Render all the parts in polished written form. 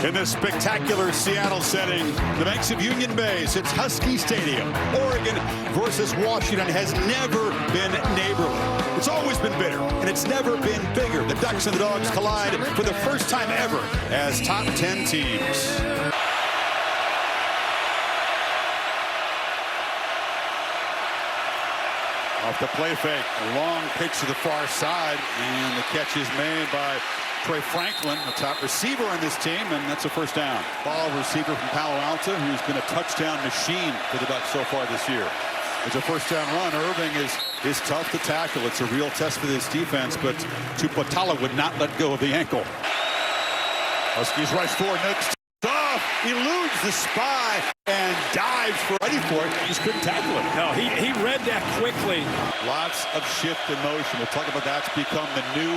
In this spectacular Seattle setting, the banks of Union Bay, it's Husky Stadium. Oregon versus Washington has never been neighborly. It's always been bitter, and it's never been bigger. The Ducks and the Dogs collide for the first time ever as top 10 teams. Off the play fake, a long pitch to the far side, and the catch is made by Troy Franklin, the top receiver on this team, and that's a first down. Ball receiver from Palo Alto, who's been a touchdown machine for the Ducks so far this year. It's a first down run. Irving is tough to tackle. It's a real test for this defense, but Tupatala would not let go of the ankle. Huskies rush forward, next off, eludes the spy and dives for it. Just couldn't tackle him. No, he read that quickly. Lots of shift in motion. We'll talk about that's become the new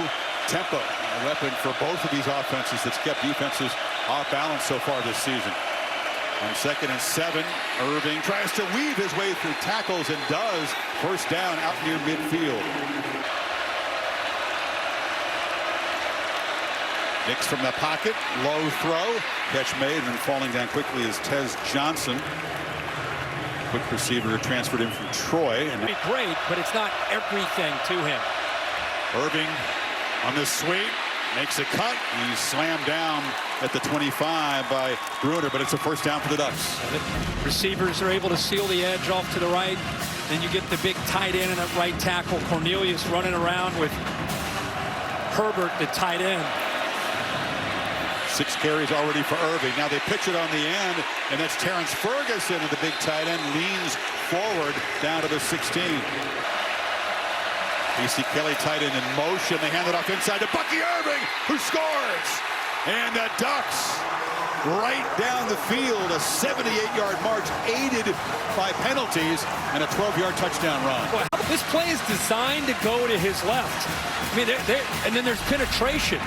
tempo, a weapon for both of these offenses that's kept defenses off balance so far this season. On 2nd and 7, Irving tries to weave his way through tackles and does. First down out near midfield. Nix from the pocket, low throw, catch made, and then falling down quickly is Tez Johnson. Quick receiver transferred in from Troy. And great, but it's not everything to him. Irving on this sweep, makes a cut. He's slammed down at the 25 by Bruner, but it's a first down for the Ducks. Receivers are able to seal the edge off to the right. Then you get the big tight end and at right tackle. Cornelius running around with Herbert, the tight end. 6 carries already for Irving. Now they pitch it on the end, and that's Terrence Ferguson, and the big tight end leans forward down to the 16. PC Kelly tight end in motion. They hand it off inside to Bucky Irving, who scores. And the Ducks right down the field, a 78-yard march aided by penalties and a 12-yard touchdown run. Well, this play is designed to go to his left. I mean, and then there's penetration.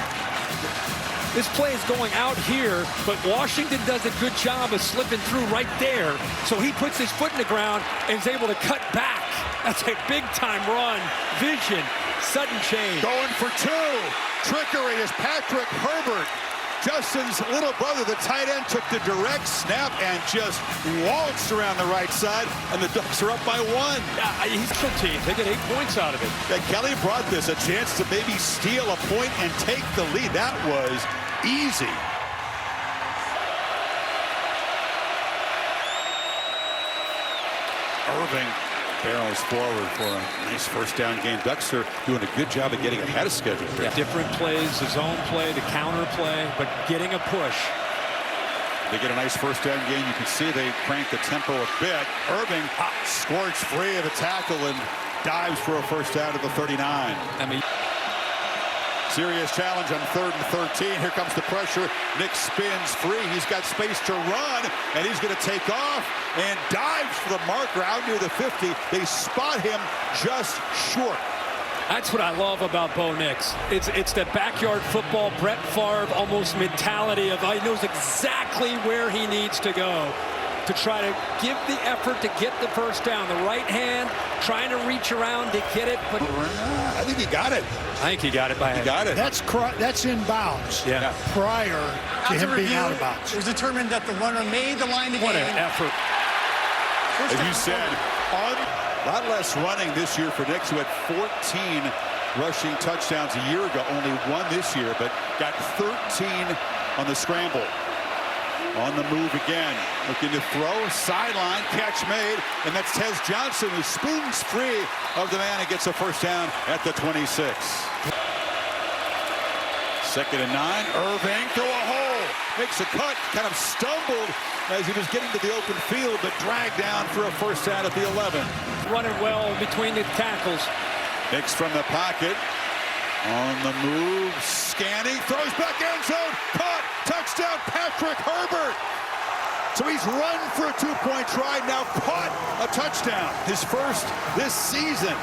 This play is going out here, but Washington does a good job of slipping through right there. So he puts his foot in the ground and is able to cut back. That's a big-time run. Vision, sudden change. Going for 2. Trickery is Patrick Herbert. Justin's little brother, the tight end, took the direct snap and just waltzed around the right side, and the Ducks are up by 1. Yeah, he's special team. They get 8 points out of it. Yeah, Kelly brought this a chance to maybe steal a point and take the lead. That was easy. Irving barrels forward for a nice first down gain. Ducks are doing a good job of getting ahead of schedule. Yeah, different plays, the zone play, the counter play, but getting a push. They get a nice first down gain. You can see they crank the tempo a bit. Irving scorched free of the tackle and dives for a first down to the 39. I mean, serious challenge on 3rd and 13. Here comes the pressure. Nick spins free. He's got space to run, and he's going to take off and dives for the marker out near the 50. They spot him just short. That's what I love about Bo Nix. It's the backyard football, Brett Favre almost mentality of he knows exactly where he needs to go to try to give the effort to get the first down. The right hand trying to reach around to get it, but I think he got it. I think he got it by hand. He got it. That's in bounds. Yeah. Prior to him being out of bounds. It was determined that the runner made the line to What gain. an effort. As you said, a lot less running this year for Nix, who had 14 rushing touchdowns a year ago. Only 1 this year, but got 13 on the scramble. On the move again, looking to throw, sideline, catch made, and that's Tez Johnson who spoons free of the man and gets a first down at the 26. 2nd and 9, Irving through a hole, makes a cut, kind of stumbled as he was getting to the open field, but dragged down for a first down at the 11. Running well between the tackles. Nix from the pocket, on the move, scanning, throws back end zone, caught, touchdown, Patrick Herbert. So he's run for a 2-point try, now caught a touchdown, his first this season.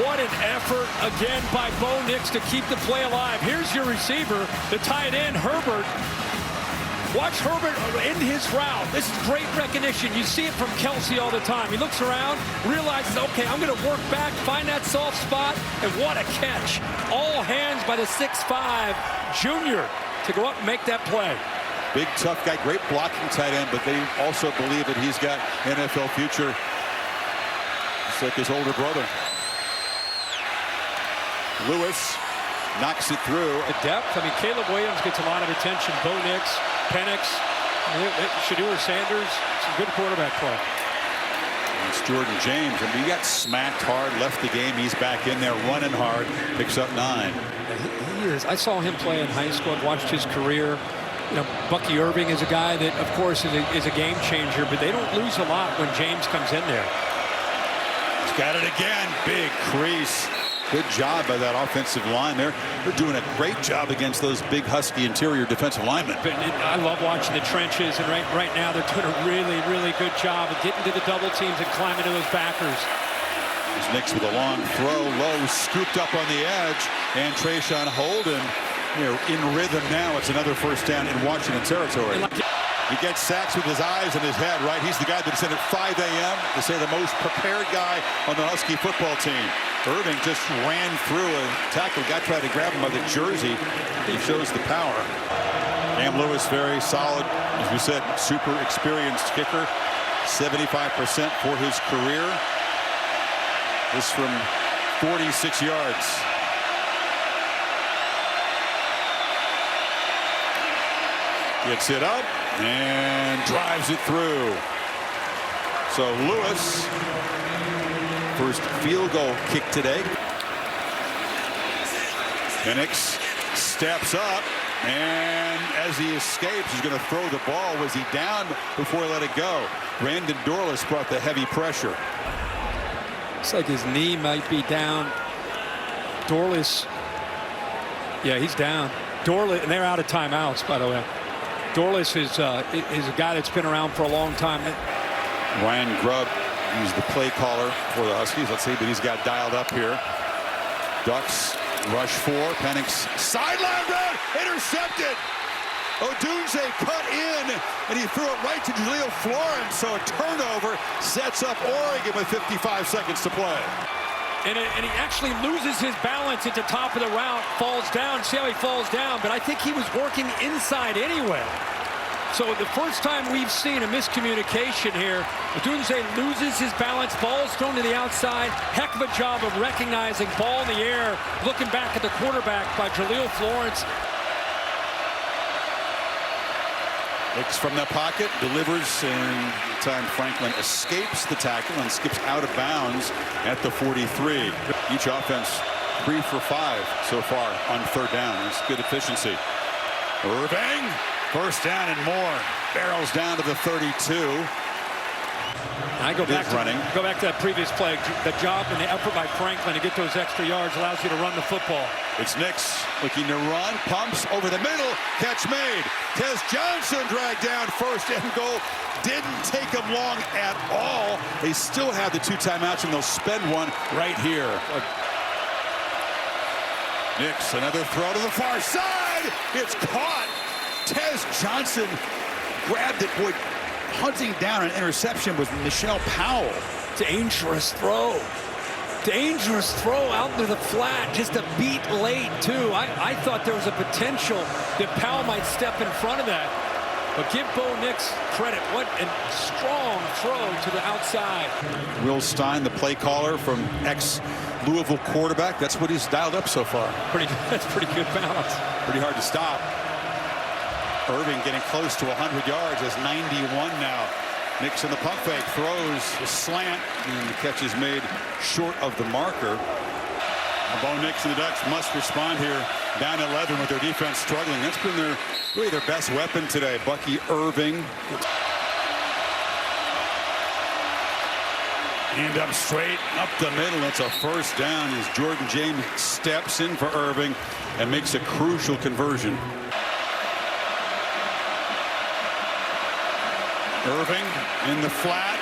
What an effort again by Bo Nix to keep the play alive. Here's your receiver, the tight end, Herbert. Watch Herbert end his route. This is great recognition. You see it from Kelsey all the time. He looks around, realizes, okay, I'm going to work back, find that soft spot, and what a catch. All hands by the 6'5", Jr. to go up and make that play. Big, tough guy, great blocking tight end, but they also believe that he's got NFL future. Just like his older brother. Lewis knocks it through. The depth, I mean, Caleb Williams gets a lot of attention. Bo Nix, Penix, Shedeur Sanders, some good quarterback play. It's Jordan James. I mean, he got smacked hard, left the game. He's back in there running hard, picks up 9. He is. I saw him play in high school. I've watched his career. You know, Bucky Irving is a guy that, of course, is a game changer, but they don't lose a lot when James comes in there. He's got it again. Big crease. Good job by that offensive line. They're doing a great job against those big Husky interior defensive linemen. But I love watching the trenches, and right now they're doing a really, really good job of getting to the double teams and climbing to those backers. There's Nix with a long throw, low, scooped up on the edge, and Trayshawn Holden, you know, in rhythm now. It's another first down in Washington territory. He gets sacks with his eyes and his head, right? He's the guy that's in at 5 a.m. They say the most prepared guy on the Husky football team. Irving just ran through a tackle. Guy tried to grab him by the jersey. He shows the power. Cam Lewis, very solid. As we said, super experienced kicker. 75% for his career. This from 46 yards. Gets it up and drives it through. So Lewis, first field goal kick today. Penix steps up, and as he escapes, he's going to throw the ball. Was he down before he let it go? Brandon Dorlus brought the heavy pressure. Looks like his knee might be down. Dorlus, yeah, he's down. Dorlus, and they're out of timeouts, by the way. Dorlus is a guy that's been around for a long time. Ryan Grubb, he's the play caller for the Huskies. Let's see, but he's got dialed up here. Ducks rush 4. Penix sideline route, intercepted. Odunze cut in, and he threw it right to Jaleel Florence. So a turnover sets up Oregon with 55 seconds to play. And he actually loses his balance at the top of the route, falls down. See how he falls down, but I think he was working inside anyway. So the first time we've seen a miscommunication here, Odunze loses his balance, ball's thrown to the outside. Heck of a job of recognizing ball in the air, looking back at the quarterback by Jaleel Florence. Looks from the pocket, delivers, and time Franklin escapes the tackle and skips out of bounds at the 43. Each offense 3 for 5 so far on third down. That's good efficiency. Irving, first down and more. Barrels down to the 32. I go back to that previous play. The job and the effort by Franklin to get those extra yards allows you to run the football. It's Nix looking to run, pumps over the middle, catch made. Tez Johnson dragged down, first and goal. Didn't take him long at all. They still have the 2 timeouts, and they'll spend one right here. Nix, another throw to the far side. It's caught. Tez Johnson grabbed it. Boy, hunting down an interception was Michelle Powell. Dangerous throw. Dangerous throw out into the flat. Just a beat late, too. I thought there was a potential that Powell might step in front of that. But give Bo Nix credit. What a strong throw to the outside. Will Stein, the play caller from ex-Louisville quarterback. That's what he's dialed up so far. That's pretty good balance. Pretty hard to stop. Irving getting close to 100 yards. That's 91 now. Nix in the pump fake, throws a slant, and the catch is made short of the marker. Bo Nix and the Ducks must respond here. Down 11 with their defense struggling. That's been really their best weapon today. Bucky Irving. And up straight, up the middle. That's a first down as Jordan James steps in for Irving and makes a crucial conversion. Irving in the flat.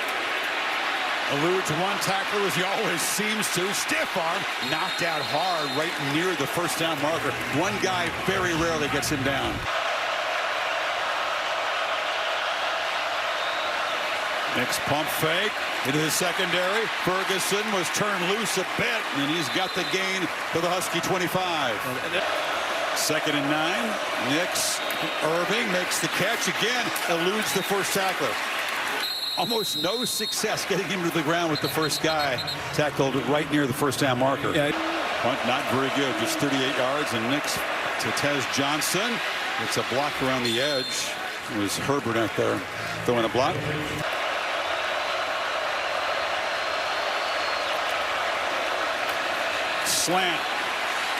Eludes one tackler as he always seems to. Stiff arm, knocked out hard right near the first down marker. One guy very rarely gets him down. Next pump fake into the secondary. Ferguson was turned loose a bit, and he's got the gain for the Husky 25. 2nd and 9. Nix, Irving makes the catch again, eludes the first tackler. Almost no success getting him to the ground with the first guy. Tackled right near the first down marker. Yeah. Punt not very good, just 38 yards. And Nix to Tez Johnson. It's a block around the edge. It was Herbert out there throwing a block. Slant.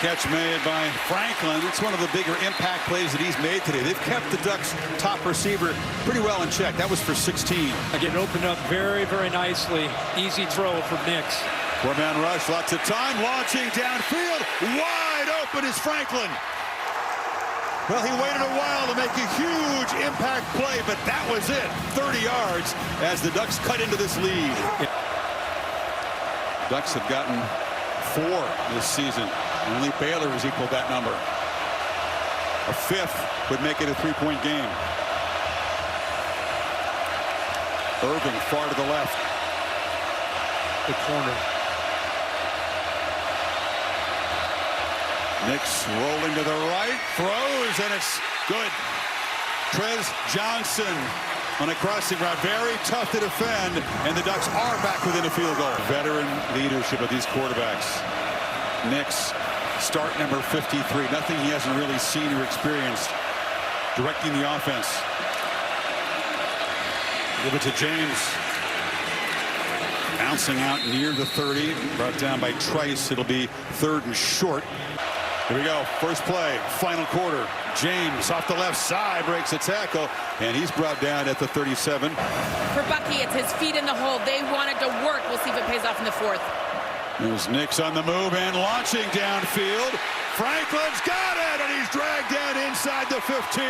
Catch made by Franklin. It's one of the bigger impact plays that he's made today. They've kept the Ducks' top receiver pretty well in check. That was for 16. Again, opened up very, very nicely. Easy throw from Nix. 4-man rush, lots of time. Launching downfield. Wide open is Franklin. Well, he waited a while to make a huge impact play, but that was it. 30 yards as the Ducks cut into this lead. Ducks have gotten 4 this season. Only Baylor has equaled that number. A 5th would make it a 3-point game. Irving far to the left. The corner. Nix rolling to the right, throws, and it's good. Tez Johnson on a crossing route, very tough to defend, and the Ducks are back within a field goal. Veteran leadership of these quarterbacks. Nix, start number 53. Nothing he hasn't really seen or experienced. Directing the offense. Give it to James. Bouncing out near the 30. Brought down by Trice. It'll be 3rd and short. Here we go. First play. Final quarter. James off the left side breaks a tackle, and he's brought down at the 37. For Bucky, it's his feet in the hole. They wanted to work. We'll see if it pays off in the 4th. There's Nix on the move and launching downfield. Franklin's got it, and he's dragged down inside the 15.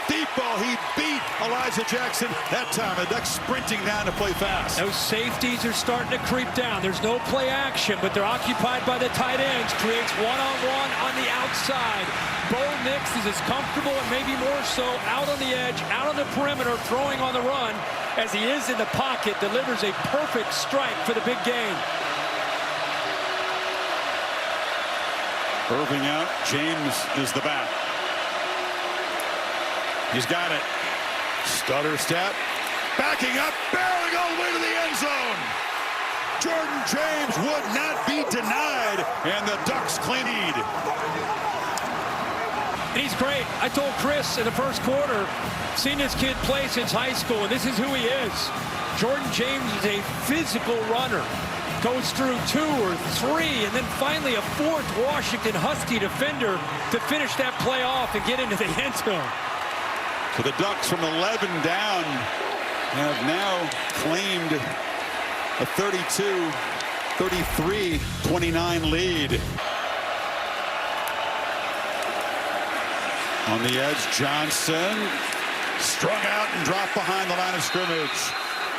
Deep ball. He beat Elijah Jackson that time. The Ducks sprinting down to play fast. Those safeties are starting to creep down. There's no play action, but they're occupied by the tight ends. Creates one-on-one on the outside. Bo Nix is as comfortable and maybe more so out on the edge, out on the perimeter, throwing on the run as he is in the pocket. Delivers a perfect strike for the big game. Irving out. James is the back. He's got it. Stutter step. Backing up. Barreling all the way to the end zone. Jordan James would not be denied. And the Ducks clean lead. And he's great. I told Chris in the first quarter, seen this kid play since high school, and this is who he is. Jordan James is a physical runner. Goes through 2 or 3, and then finally a 4th Washington Husky defender to finish that play off and get into the end zone. So the Ducks from 11 down have now claimed a 32-33-29 lead. On the edge, Johnson strung out and dropped behind the line of scrimmage.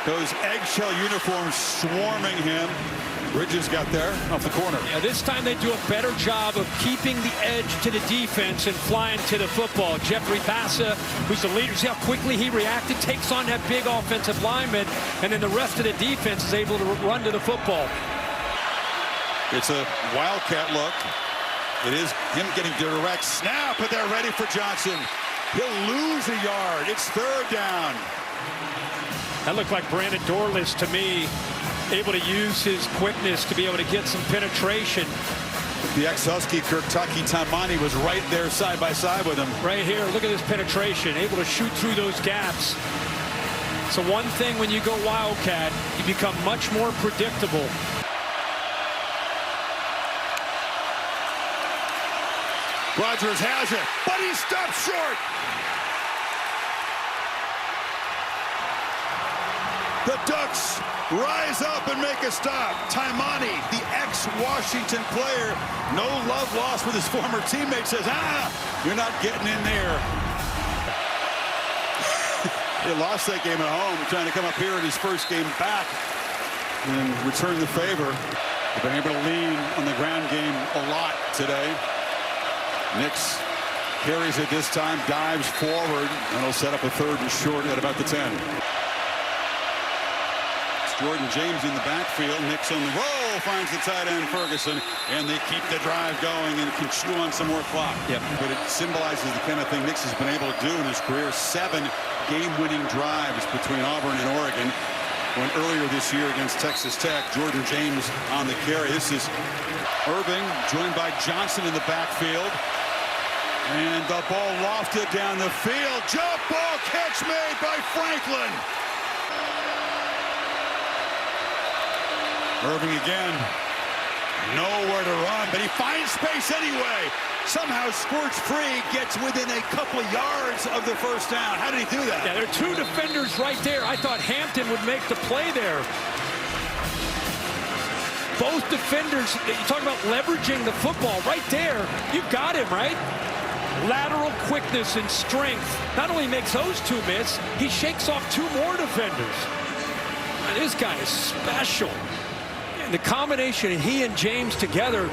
Those eggshell uniforms swarming him. Bridges got there off the corner. Yeah, this time they do a better job of keeping the edge to the defense and flying to the football. Jeffrey Bassa, who's the leader, see how quickly he reacted, takes on that big offensive lineman, and then the rest of the defense is able to run to the football. It's a wildcat look. It is him getting direct snap, but they're ready for Johnson. He'll lose a yard. It's 3rd down. That looked like Brandon Dorless to me, able to use his quickness to be able to get some penetration. The ex-Husky Kentucky Taimani was right there side by side with him. Right here, look at this penetration, able to shoot through those gaps. So one thing when you go Wildcat, you become much more predictable. Rodgers has it, but he stops short. The Ducks rise up and make a stop. Taimani, the ex-Washington player, no love lost with his former teammate, says, you're not getting in there. He lost that game at home, trying to come up here in his first game back and return the favor. They've been able to lean on the ground game a lot today. Nix carries it this time, dives forward, and he'll set up a 3rd and short at about the 10. Jordan James in the backfield. Nix on the roll. Cole finds the tight end, Ferguson, and they keep the drive going and can chew on some more clock. Yep. But it symbolizes the kind of thing Nix has been able to do in his career. 7 game-winning drives between Auburn and Oregon. When earlier this year against Texas Tech, Jordan James on the carry. This is Irving joined by Johnson in the backfield. And the ball lofted down the field. Jump ball catch made by Franklin. Irving again. Nowhere to run, but he finds space anyway. Somehow squirts free, gets within a couple of yards of the first down. How did he do that? Yeah, there are 2 defenders right there. I thought Hampton would make the play there. Both defenders, you talk about leveraging the football right there. You got him, right? Lateral quickness and strength. Not only makes those 2 miss, he shakes off 2 more defenders. And this guy is special. And the combination of he and James together,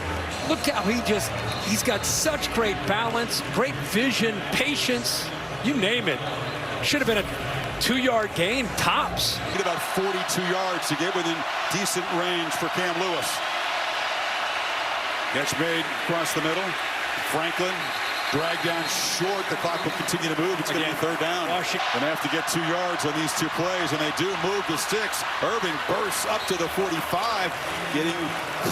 look how he's got such great balance, great vision, patience, you name it. Should have been a 2-yard gain, tops. Get about 42 yards to get within decent range for Cam Lewis. Catch made across the middle. Franklin dragged down short. The clock will continue to move. It's going to be 3rd down. Washington. Going to have to get 2 yards on these 2 plays, and they do move the sticks. Irving bursts up to the 45, getting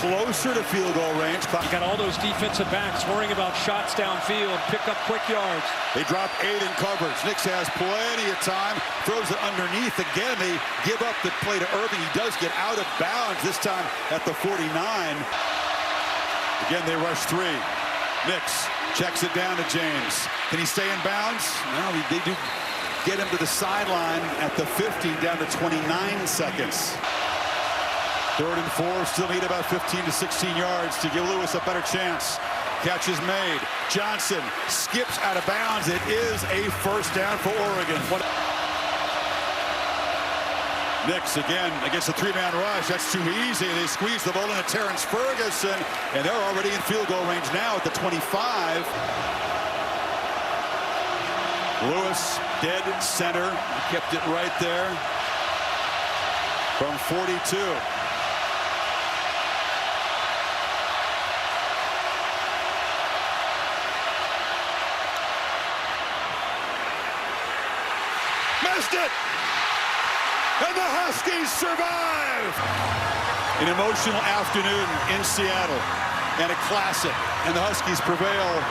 closer to field goal range. You got all those defensive backs worrying about shots downfield, pick up quick yards. They drop 8 in coverage. Nix has plenty of time. Throws it underneath. Again, they give up the play to Irving. He does get out of bounds, this time at the 49. Again, they rush 3. Nix checks it down to James. Can he stay in bounds? No, they do get him to the sideline at the 50, down to 29 seconds. 3rd and 4, still need about 15 to 16 yards to give Lewis a better chance. Catch is made. Johnson skips out of bounds. It is a 1st down for Oregon. Nix again against the 3-man rush. That's too easy. They squeeze the ball into Terrence Ferguson, and they're already in field goal range now at the 25. Lewis dead center. He kept it right there from 42. Missed it! And the Huskies survive! An emotional afternoon in Seattle and a classic. And the Huskies prevail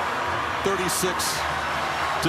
36-33.